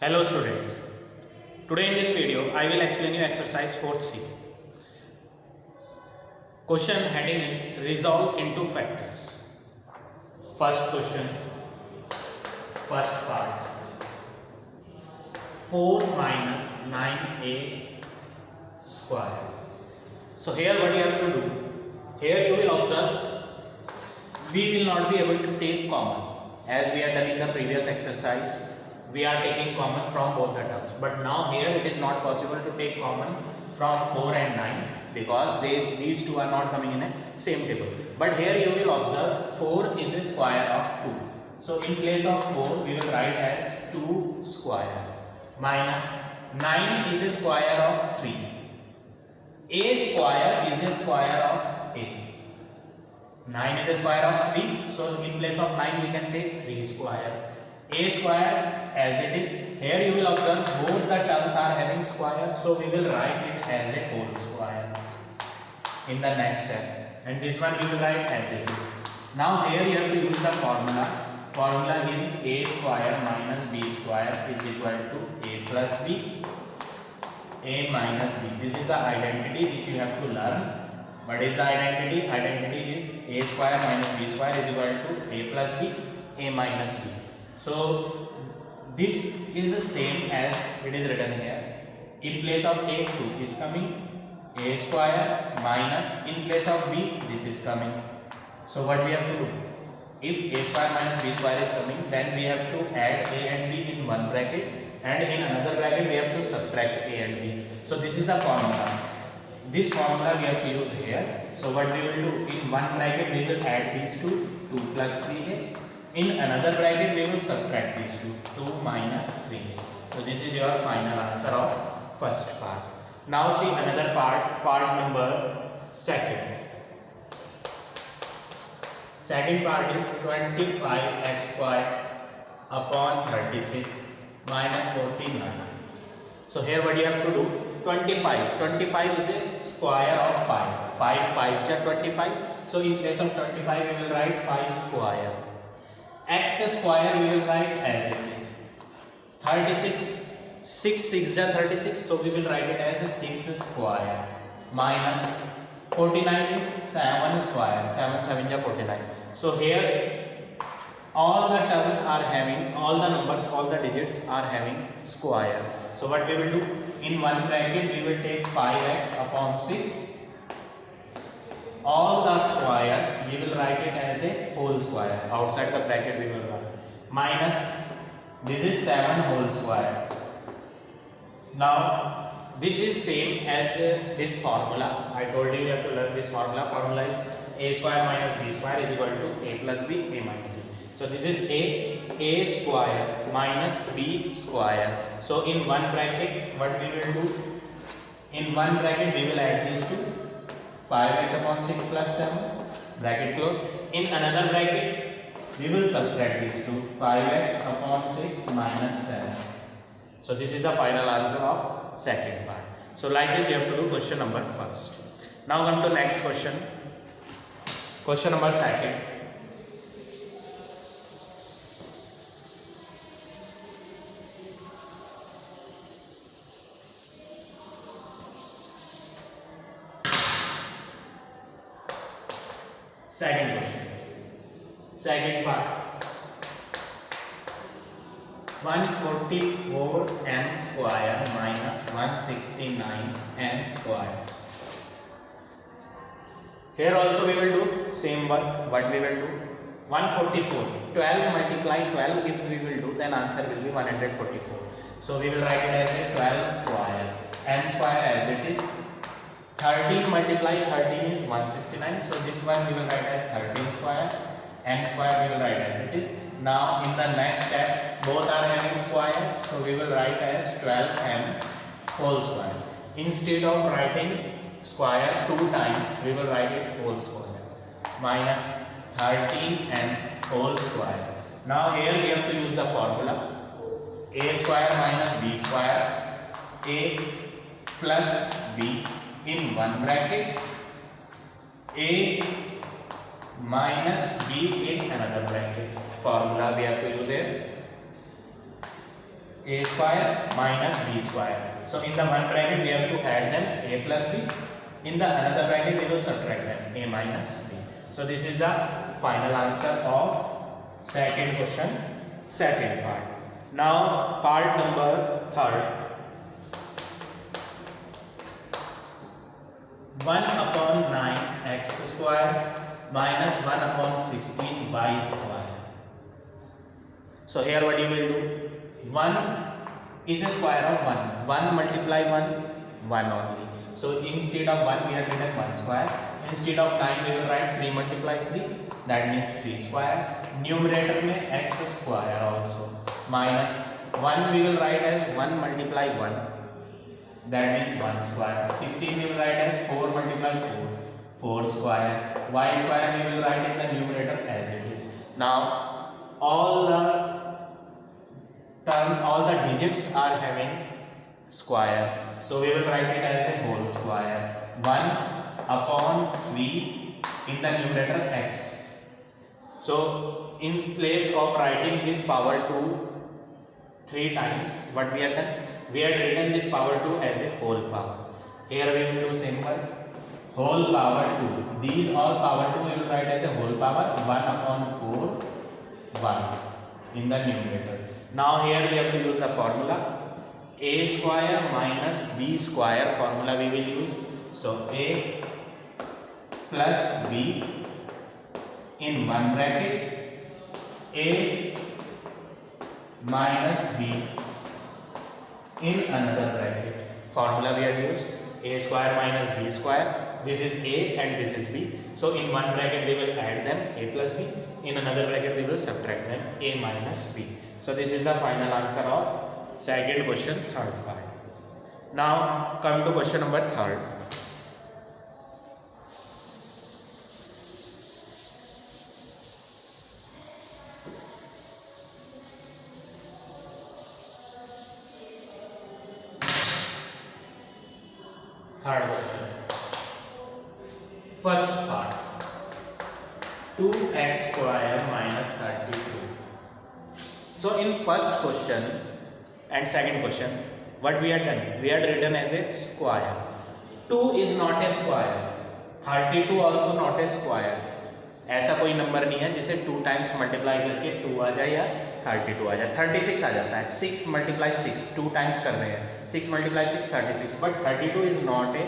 Hello students, today in this video I will explain you exercise 4th C. Question heading is resolve into factors. First question, first part, 4 minus 9a square. So here what you have to do, here you will observe we will not be able to take common as we have done in the previous exercise. We are taking common from both the terms, but now here it is not possible to take common from 4 and 9 because these two are not coming in a same table. But here you will observe 4 is a square of 2. So in place of 4 we will write as 2 square minus 9 is a square of 3. A square is a square of a. 9 is a square of 3, so in place of 9 we can take 3 square. A square as it is. Here you will observe both the terms are having square, so we will write it as a whole square in the next step, and this one we will write as it is. Now here you have to use the formula. Formula is a square minus b square is equal to a plus b, a minus b. This is the identity which you have to learn. What is the identity? Identity is a square minus b square is equal to a plus b, a minus b. So this is the same as it is written here. In place of a, 2 is coming, a square minus in place of b, this is coming. So what we have to do? If a square minus b square is coming, then we have to add a and b in one bracket, and in another bracket we have to subtract a and b. So this is the formula. This formula we have to use here. So what we will do, in one bracket we will add these two, 2 plus 3a. In another bracket we will subtract these two, 2 minus 3a. So this is your final answer of first part. Now see another part, part number second. Second part is 25x square upon 36 minus 49. So here what you have to do, 25 is a square of 5. 5 5 are 25. So in place of 25 we will write 5 square. X square we will write as it is. 36, 6 6 are 36, so we will write it as a 6 square minus 49 is 7 square, 7 7 are 49. So here all the terms are having, all the numbers, all the digits are having square. So what we will do, in one bracket we will take 5x upon 6. All the squares we will write it as a whole square. Outside the bracket we will write minus, this is 7 whole square. Now this is same as this formula. I told you have to learn this formula. Formula is a square minus b square is equal to a plus b, a minus b. So this is a square minus b square. So in one bracket what we will do, in one bracket we will add these two, 5x upon 6 plus 7, bracket close. In another bracket we will subtract these two, 5x upon 6 minus 7. So this is the final answer of second part. So like this you have to do question number first. Now come to next question. Question number second. Second question, second part, 144m square minus 169m square. Here also we will do same work. What we will do, 144, 12 multiply 12 if we will do, then answer will be 144. So we will write it as a 12 square, m square as it is. 13 multiply 13 is 169, so this one we will write as 13 square, m square we will write as it is. Now in the next step both are having square, so we will write as 12m whole square. Instead of writing square 2 times we will write it whole square minus 13m whole square. Now here we have to use the formula a square minus b square, a plus b in one bracket, a minus b in another bracket. Formula we have to use here. a square minus b square. So in the one bracket we have to add them a plus b. In the another bracket we will subtract them a minus b. So this is the final answer of second question, second part. Now part number third. 1 upon 9 x square minus 1 upon 16 y square. So here what you will do? 1 is a square of 1. 1 multiply 1, 1 only. So instead of 1 we have written 1 square. Instead of 9 we will write 3 multiply 3. That means 3 square. Numerator में x square also. Minus 1 we will write as 1 multiply 1. That means 1 square. 16 we will write as 4 multiply 4. 4 square. Y square we will write in the numerator as it is. Now all the terms, all the digits are having square. So we will write it as a whole square. 1 upon 3 in the numerator x. So in place of writing this power 2 3 times, what we have done? We have written this power 2 as a whole power. Here we will do simple. Whole power 2. These all power 2 we will write as a whole power 1 upon 4 1 in the numerator. Now here we have to use the formula. A square minus b square formula we will use. So a plus b in one bracket, a minus b in another bracket. Formula we have used a square minus b square. This is a and this is b. So in one bracket we will add them a plus b. In another bracket we will subtract them a minus b. So this is the final answer of second question, third part. Now come to question number third. Third question. First part. 2x square minus 32. So in first question and second question, what we had done? We had written as a square. 2 is not a square. 32 also not a square. ऐसा कोई number नहीं है जिसे 2 times multiply करके 2 आ जाए या 32 आ जाए. 36 आ जाता है. 6 मल्टीप्लाई 6 2 टाइम्स कर रहे हैं. 6 multiply 6 36. But 32 is not a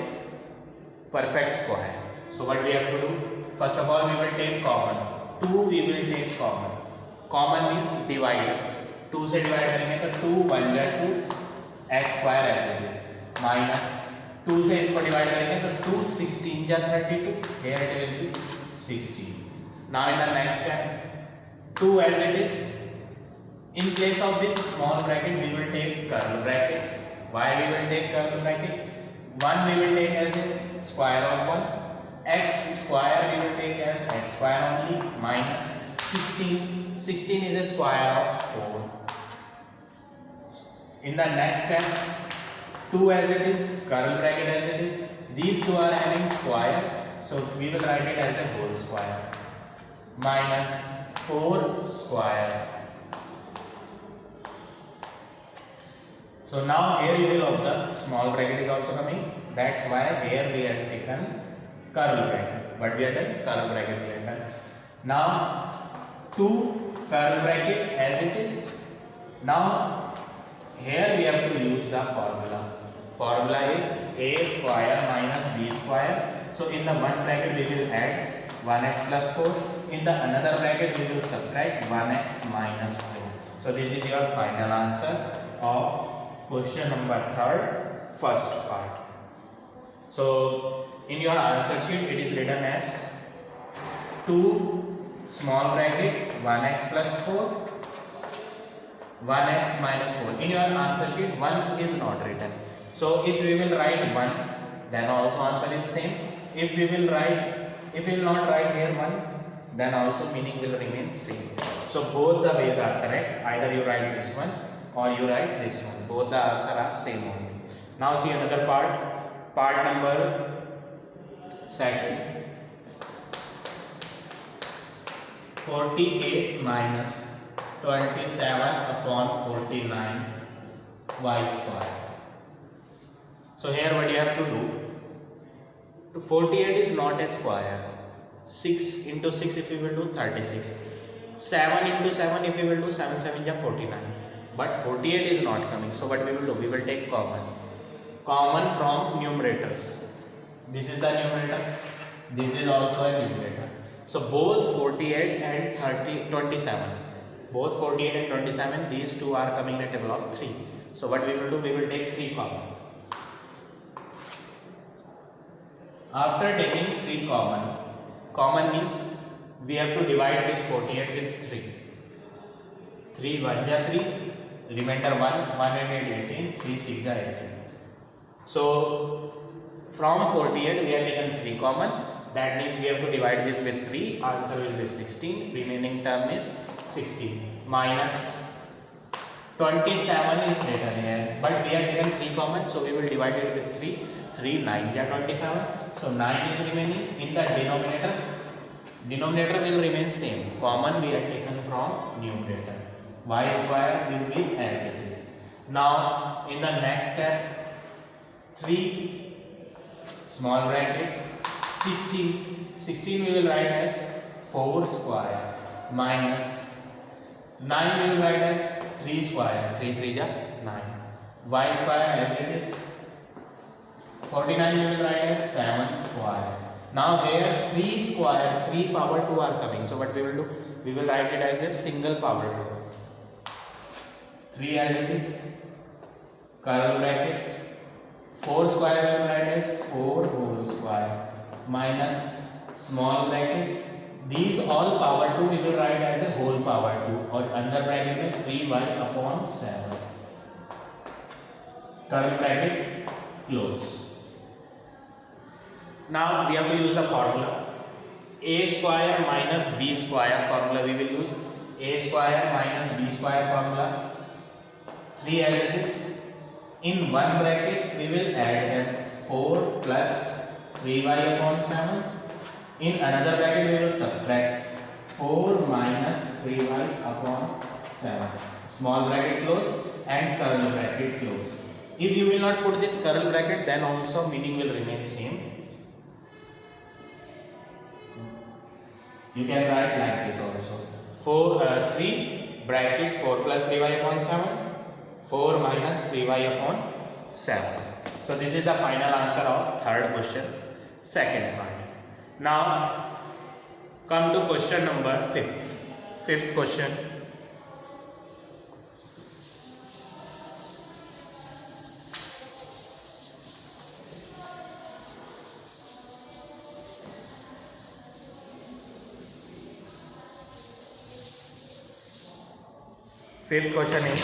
perfect square. So what we have to do? First of all we will take common. 2 we will take common. Common means divide. 2 से डिवाइड करेंगे तो 2 1 जा 2 x square as it is minus 2 से इसको divide करेंगे तो 2 16 जा 32. Here it will be 16. Now in the next step 2 as it is. In place of this small bracket we will take curly bracket. Why we will take curly bracket? 1 we will take as a square of 1. X square we will take as x square only minus 16. 16 is a square of 4. In the next step 2 as it is, curly bracket as it is. These two are having square, so we will write it as a whole square minus 4 square. So now here you will observe small bracket is also coming. That's why here we have taken curly bracket. But we have done curly bracket we have done. Now 2 curly bracket as it is. Now here we have to use the formula. Formula is a square minus b square. So in the one bracket we will add 1x plus 4. In the another bracket we will subtract 1x minus 4. So this is your final answer of question number third, first part. So in your answer sheet it is written as 2 small bracket 1x plus 4 1x minus 4. In your answer sheet 1 is not written. So if we will write 1 then also answer is same. If we will not write here 1 then also meaning will remain same. So both the ways are correct. Either you write this one or you write this one. Both the answer are same only. Now see another part number second. 48 minus 27 upon 49 y square. So here what you have to do, 48 is not a square. 6 into 6 if you will do 36. 7 into 7 if you will do 7 7 is 49. But 48 is not coming. So what we will do, we will take common. Common from numerators. This is the numerator. This is also a numerator. So both 48 and 27. Both 48 and 27, these two are coming in a table of 3. So what we will do, we will take 3 common. After taking 3 common means we have to divide this 48 with 3. 3 1 ja 3, remainder 1, 1 and 8 18, 3 6 ja 18. So from 48 we have taken 3 common, that means we have to divide this with 3, answer will be 16, remaining term is 16, minus 27 is written here, but we have taken 3 common, so we will divide it with 3, 3 9 ja 27, so 9 is remaining. In the denominator will remain same, common we have taken from numerator, y square will be as it is. Now in the next step, 3 small bracket 16 we will write as 4 square minus 9 we will write as 3 square, 3 3 ja 9, y square as it is. 49 we will write as 7 square. Now here 3 square, 3 power 2 are coming. So what we will do? We will write it as a single power 2. 3 as it is. Curly bracket. 4 square we will write as 4 whole square minus small bracket. These all power 2 we will write as a whole power 2 or under bracket में 3y upon 7. Curly bracket close. Now we have to use the formula. A square minus b square formula we will use. A square minus b square formula. 3 as it is. In one bracket we will add here 4 plus 3y upon 7. In another bracket we will subtract 4 minus 3y upon 7. Small bracket close and curly bracket close. If you will not put this curly bracket, then also meaning will remain same. You can write like this also. 3 bracket 4 plus 3y upon 7. 4 minus 3y upon 7. So this is the final answer of third question, second part. Now come to question number 5th. Fifth question. Fifth question is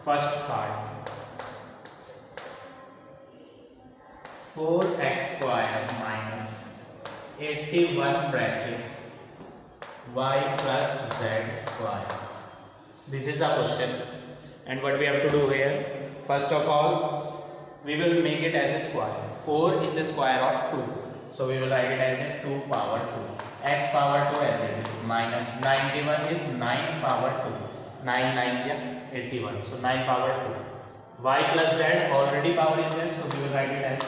first part. 4x square minus 81 bracket y plus z square. This is the question, and what we have to do here, first of all we will make it as a square. 4 is a square of 2, so we will write it as a 2 power 2. X power 2 as it is minus 91 is 9 power 2. 9 9 ja 81, so 9 power 2. Y plus z already power is there, so we will write it as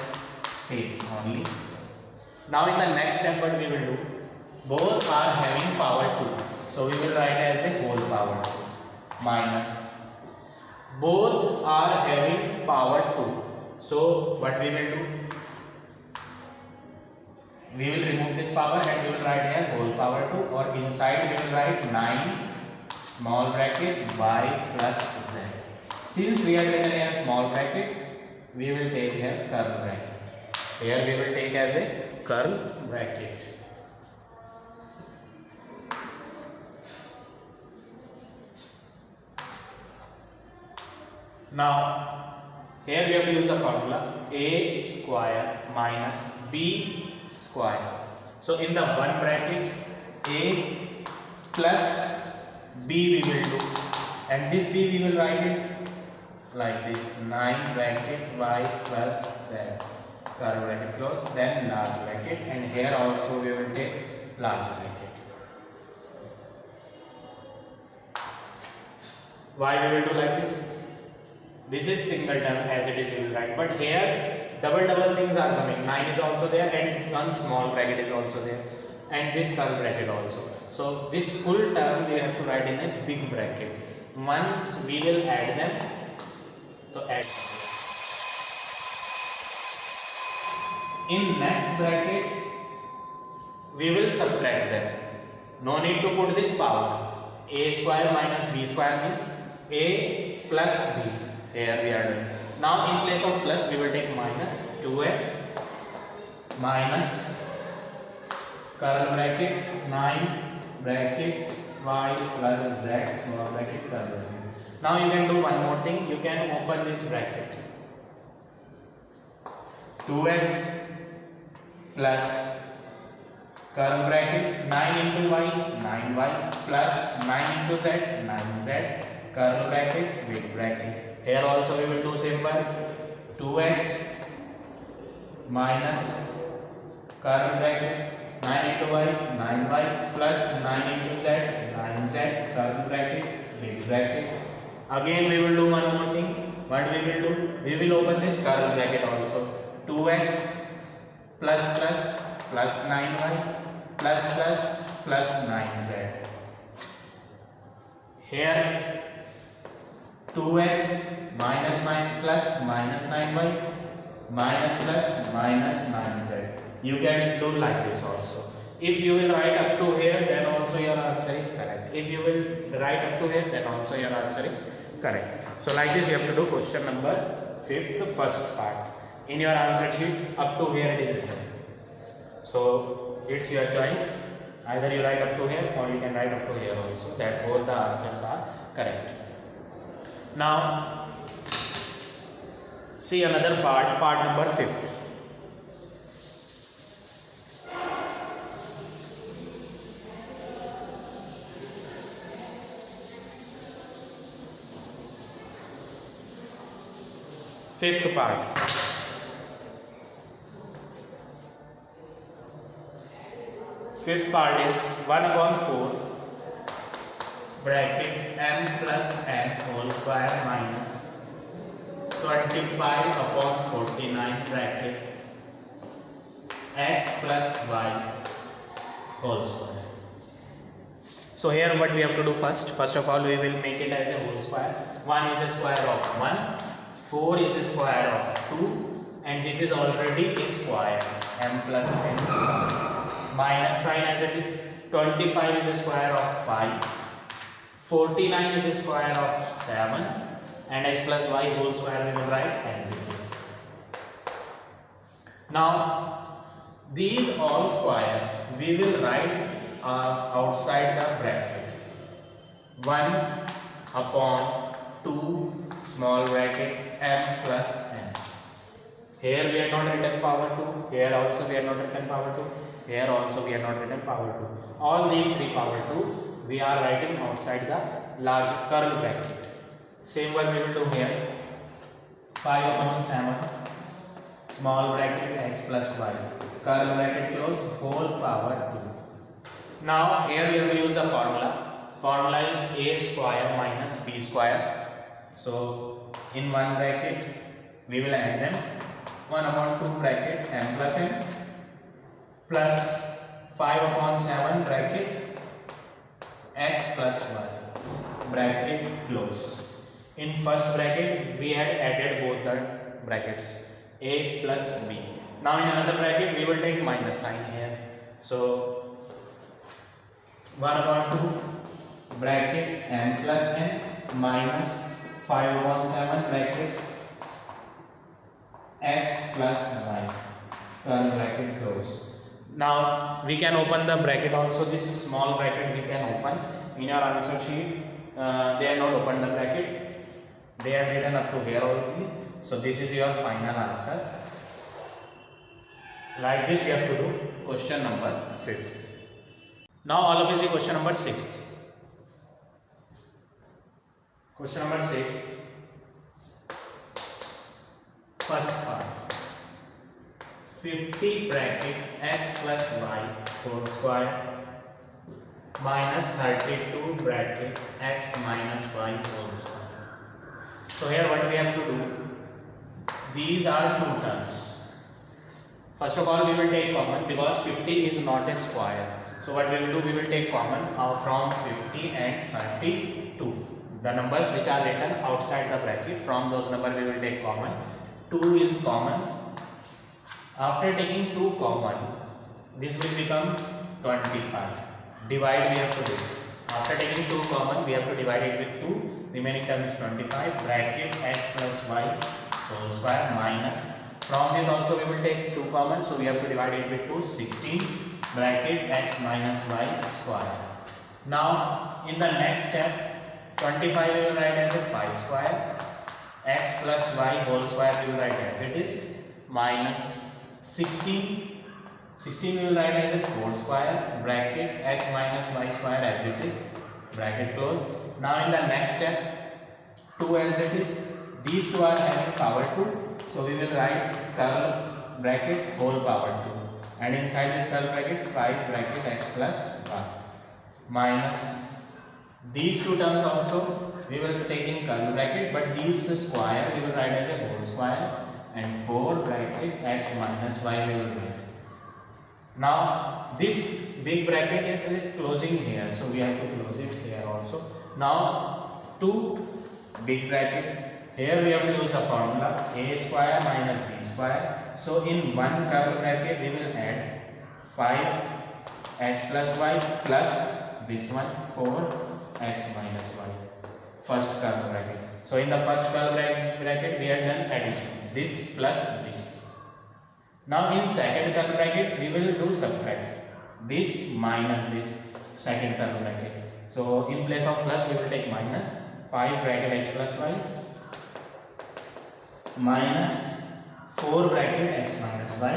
same only. Now in the next step what we will do, both are having power 2, so we will write as a whole power 2 minus both are having power 2, so what we will do, we will remove this power and we will write here whole power 2, or inside we will write 9 small bracket y plus z. Since we have written here small bracket, we will take here curly bracket. Here we will take as a curly bracket. Now here we have to use the formula a square minus b square. So in the one bracket a plus b we will do, and this b we will write it like this, 9 bracket y plus z, curly bracket close, then large bracket, and here also we will take large bracket. Why we will do like this? This is single term as it is we will write, but here double things are coming. 9 is also there and one small bracket is also there, and this curly bracket also. So this full term we have to write in a big bracket. Once we will add them, so add in next bracket we will subtract them. No need to put this power. A square minus b square means a plus b. Here we are doing. Now in place of plus we will take minus 2x minus curly bracket 9 bracket y plus z small bracket curly bracket. Now you can do one more thing. You can open this bracket. 2x plus curly bracket 9 into y 9y plus 9 into z 9z curly bracket big bracket. Here also we will do simple. 2x minus curly bracket 9 into y 9y plus 9 into z 9z curly bracket big bracket. Again we will do one more thing. What we will do? We will open this curly bracket also. 2x plus 9y plus 9z. Here 2x minus 9 plus minus 9y minus 9z. You can do like this also. If you will write up to here, then also your answer is correct. If you will write up to here, then also your answer is correct. So like this you have to do question number 5th, first part. In your answer sheet, up to here it is written. So it's your choice. Either you write up to here or you can write up to here also. That both the answers are correct. Now see another part number 5th. Fifth part. Fifth part is 1/4 bracket m plus n whole square minus 25/49 bracket x plus y whole square. So here what we have to do first of all we will make it as a whole square. 1 is a square of 1, 4 is a square of 2, and this is already a square, m plus n square. Minus sign as it is. 25 is a square of 5, 49 is a square of 7, and x plus y whole square we will write as it is. Now these all square we will write outside the bracket. 1/2 small bracket m plus n. Here we are not written power 2, here also we are not written power 2, here also we are not written power 2. All these 3 power 2 we are writing outside the large curly bracket. Same one we will do here. 5/7 small bracket x plus y curly bracket close whole power 2. Now here we have to use the formula. Formula is a square minus b square. So in one bracket we will add them. 1/2 bracket m plus n plus 5/7 bracket x plus y bracket close. In first bracket we had added both the brackets a plus b. Now in another bracket we will take minus sign here. So 1/2 bracket m plus n minus 5/7 bracket x plus y bracket close. Now we can open the bracket also. This small bracket we can open. In your answer sheet they are not opened the bracket, they are written up to here only. So this is your final answer. Like this you have to do question number 5th. Now all of you see question number 6th. Question number 6th, first part. 50 bracket x plus y whole square minus 32 bracket x minus y whole square. So here what we have to do, these are two terms. First of all we will take common because 50 is not a square. So what we will do, we will take common from 50 and 32. The numbers which are written outside the bracket, from those numbers we will take common. 2 is common. After taking 2 common, this will become 25. Divide we have to do. After taking 2 common, we have to divide it with 2. Remaining term is 25. Bracket x plus y whole square minus. From this also we will take 2 common, so we have to divide it with 2. 16 bracket x minus y square. Now in the next step, 25 we will write as a 5 square. X plus y whole square we will write as it is, minus 16 we will write as a 4 square, bracket x minus y square as it is, bracket close. Now in the next step, 2 as it is, these two are having power 2, so we will write curl bracket whole power 2, and inside this curl bracket 5 bracket x plus y, minus these two terms also we will take in curl bracket, but these square we will write as a whole square, and 4 bracket x minus y we will write. Now this big bracket is closing here, so we have to close it here also. Now 2 big bracket, here we have to use the formula a square minus b square. So in one curl bracket we will add 5 x plus y plus this one 4 x minus y, first curl bracket. So in the first curl bracket we have done addition, this plus this. Now in second curl bracket we will do subtract, this minus this second curl bracket. So in place of plus we will take minus. 5 bracket x plus y minus 4 bracket x minus y,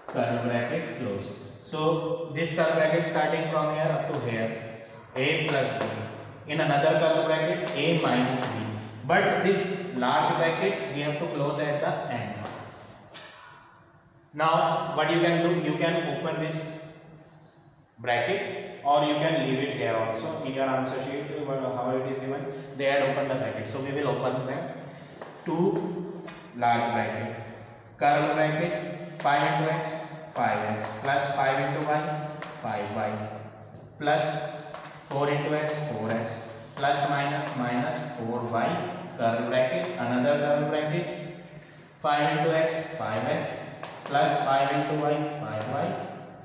curl bracket close. So this curl bracket starting from here up to here, a plus b. In another curl bracket a minus b, but this large bracket we have to close at the end. Now what you can do, you can open this bracket or you can leave it here also. In your answer sheet how it is given, they had opened the bracket, so we will open them. 2 large bracket, curl bracket 5 into x 5x plus 5 into y 5y plus 4 into x 4x plus minus minus 4y, curl bracket, another curl bracket 5 into x 5x plus 5 into y 5y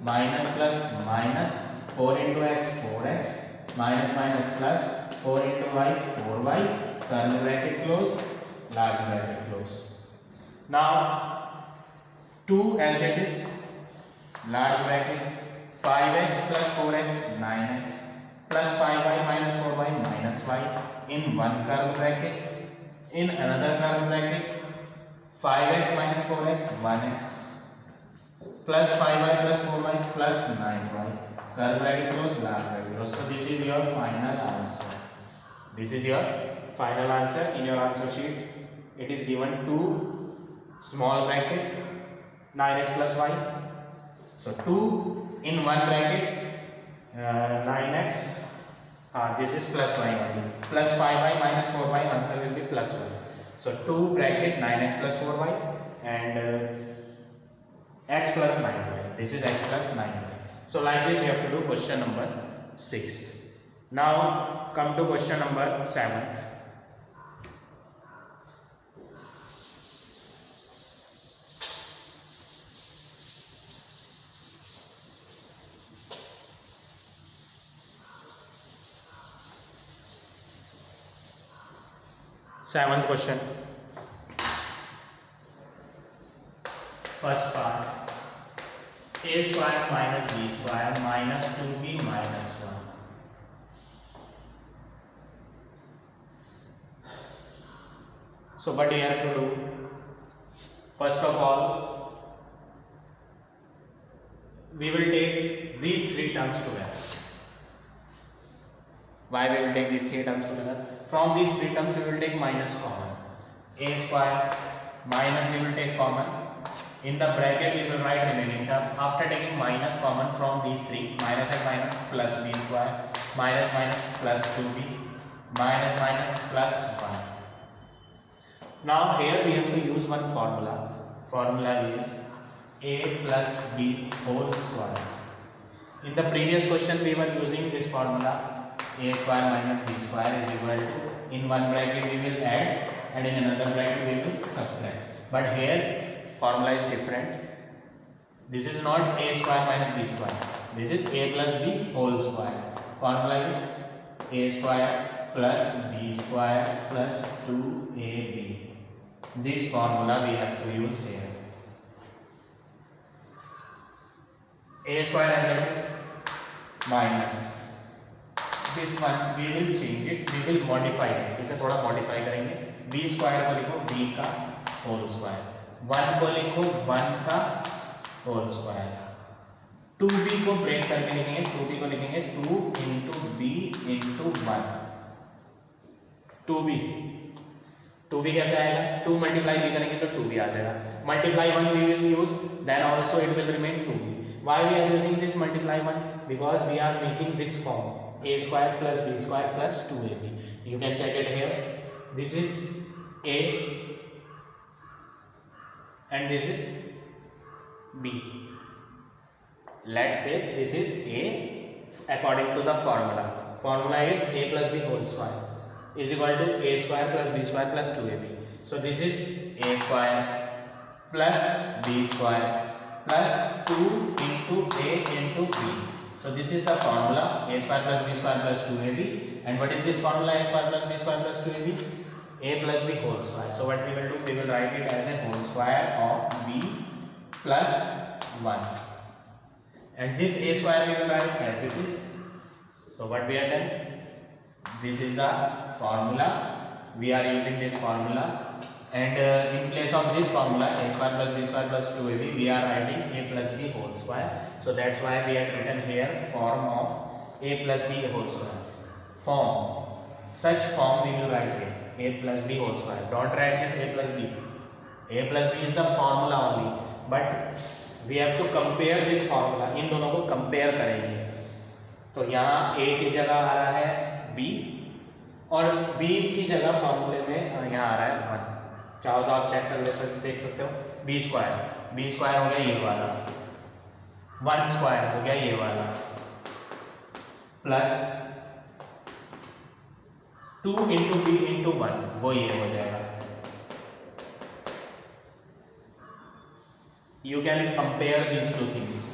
minus plus minus 4 into x 4x minus minus plus 4 into y 4y, curl bracket close, large bracket close. Now 2 as it is, large bracket 5x plus 4x 9x plus 5y minus 4y minus y in one curl bracket. In another curl bracket 5x minus 4x 1x plus 5y plus 4y plus 9y, curl bracket close, large bracket close. So this is your final answer. This is your final answer. In your answer sheet it is given 2 small bracket 9x plus y. So 2 in one bracket 9x, this is plus y only, plus 5y minus 4y, answer will be plus 1. So 2 bracket 9x plus 4y and x plus 9y, this is x plus 9y. So like this you have to do question number 6. Now come to question number 7th. Seventh question. First part, a square minus b square minus 2b minus 1. So what you have to do, first of all we will take these 3 terms together. Why we will take these 3 terms together? From these 3 terms we will take minus common. A square minus we will take common. In the bracket we will write remaining term. After taking minus common from these three, minus and minus plus b square, minus minus plus 2b, minus minus plus 1. Now here we have to use one formula. Formula is a plus b whole square. In the previous question we were using this formula, a square minus b square is equal to, in one bracket we will add and in another bracket we will subtract. But here formula is different. This is not a square minus b square. This is a plus b whole square. Formula is a square plus b square plus 2ab. This formula we have to use here. A square as it is minus this one we will change it, we will modify it. इसे थोड़ा modify करेंगे. b square को लिखो b का whole square, 1 को लिखो 1 का whole square, 2b को ब्रेक करके लिखेंगे, 2b को लिखेंगे 2 into b into 1. 2b कैसे आएगा? 2 मल्टीप्लाई b करेंगे तो 2b आ जाएगा. Multiply 1 we will use, then also it will remain 2b. Why we are using this multiply 1? Because we are making this form, a square plus b square plus 2ab. You can check it here. This is a and this is b. Let's say this is a according to the formula. Formula is a plus b whole square is equal to a square plus b square plus 2ab. So this is a square plus b square plus 2 into a into b. So this is the formula, a square plus b square plus 2ab. And what is this formula, a square plus b square plus 2ab? A plus b whole square. So what we will do, we will write it as a whole square of b plus 1. And this a square we will write as it is. So what we have done, this is the formula. We are using this formula. And in place of this formula, a square plus b square plus 2ab, we are writing a plus b whole square. So that's why we had written here form of a plus b whole square. Form, such form we will write here, a plus b whole square. Don't write this a plus b. A plus b is the formula only, but we have to compare this formula. इन दोनों को compare करेंगे. तो यहाँ a की जगह आ रहा है b और b की जगह फॉर्मूले में यहाँ आ रहा है 1. चाहो तो आप चेक कर देख सकते हो. b स्क्वायर हो गया ये वाला, 1 स्क्वायर हो गया ये वाला, प्लस 2 इंटू बी इंटू 1 वो ये हो जाएगा. You can compare these two things.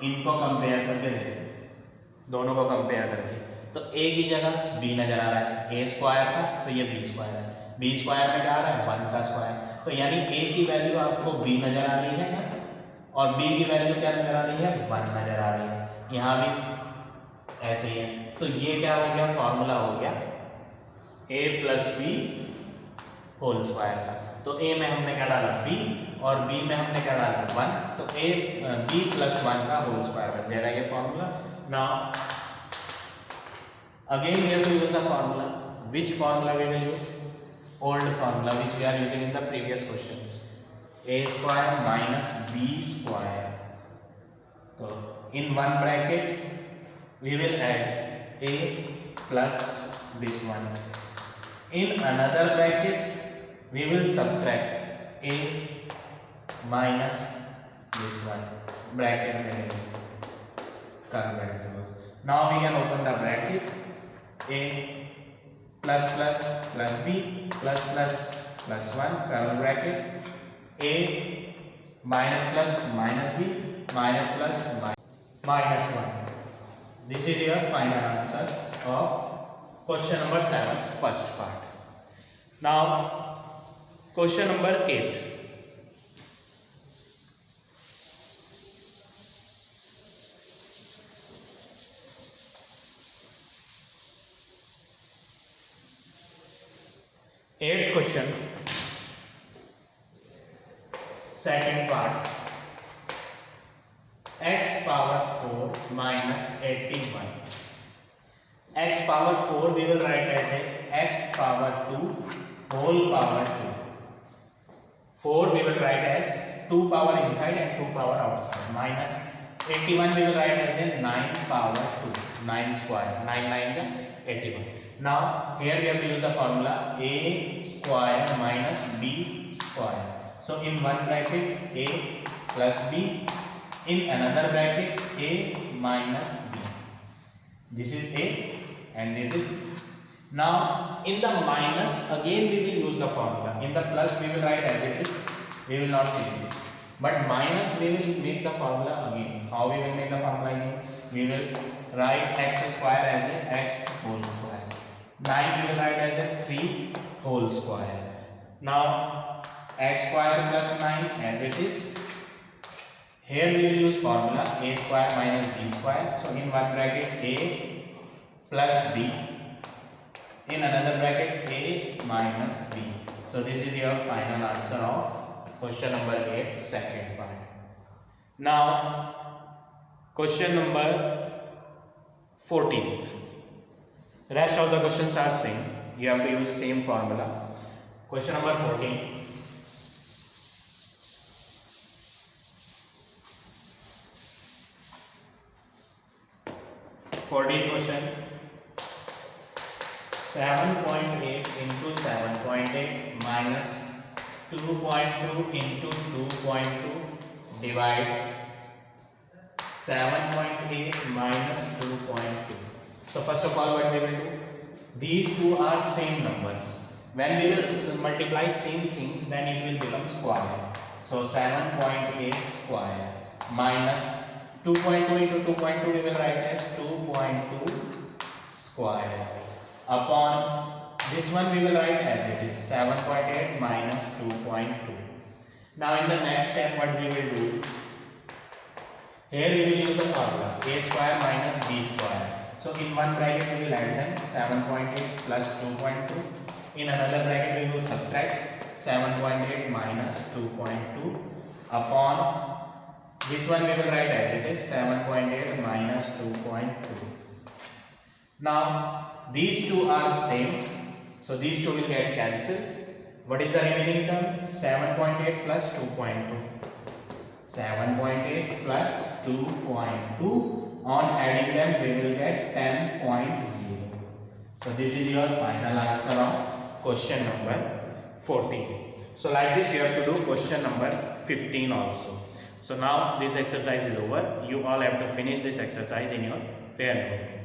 इनको कंपेयर करके देखो, दोनों को कंपेयर करके. तो a की जगह b नजर आ रहा है, a स्क्वायर था तो ये b स्क्वायर है. b स्क्वायर में क्या आ रहा है? 1 का स्क्वायर. तो यानी a की वैल्यू आपको b नजर आ रही है और b की वैल्यू क्या नजर आ रही है? 1 नजर आ रही है. यहाँ भी ऐसे ही है. तो ये क्या हो गया? फॉर्मूला हो गया a plus B whole square का. तो a में हमने क्या डाला? b और b में हमने क्या डाला? 1. तो b प्लस 1 का होल स्क्वायर बन जाएगा ये formula. Now again we have to use the formula. Which formula we will use? Old formula which we are using in the previous questions. A square minus b square. So in one bracket we will add a plus this one. In another bracket we will subtract a minus this one. Bracket में bracket close. Now we can open the bracket. A plus plus plus b plus plus plus 1 curly bracket, a minus plus minus b minus plus minus 1. This is your final answer of question number 7 first part. Now question number 8. Eighth question, second part. X power 4 minus 81. X power 4 we will write as a x power 2 whole power 2. 4 we will write as 2 power inside and 2 power outside. Minus 81 we will write as a 9 power 2, 9 square, 9 9 is 81. Now here we have to use the formula a square minus b square. So in one bracket a plus b, in another bracket a minus b. This is a and this is b. Now in the minus again we will use the formula. In the plus we will write as it is, we will not change it. But minus we will make the formula again. How we will make the formula again? We will write x square as a x whole square. 9 we will write as a 3 whole square. Now x square plus 9 as it is. Here we will use formula a square minus b square. So in one bracket a plus b, in another bracket a minus b. So this is your final answer of question number 8, second part. Now question number 14th. Rest of the questions are same. You have to use same formula. Question number 14. Question 7.8 into 7.8 minus 2.2 into 2.2 divide 7.8 minus 2.2. So first of all what we will do? These two are same numbers. When we will multiply same things, then it will become square. So 7.8 square minus 2.2 into 2.2 we will write as 2.2 square upon this one we will write as it is 7.8 minus 2.2. Now in the next step what we will do? Here we will use the formula a square minus b square. So in one bracket we will add them 7.8 plus 2.2. In another bracket we will subtract 7.8 minus 2.2 upon this one we will write as it is 7.8 minus 2.2. Now these two are same, so these two will get cancelled. What is the remaining term? 7.8 plus 2.2. 7.8 plus 2.2. On adding them we will get 10.0. So this is your final answer of question number 14. So like this you have to do question number 15 also. So now this exercise is over. You all have to finish this exercise in your fair notebook.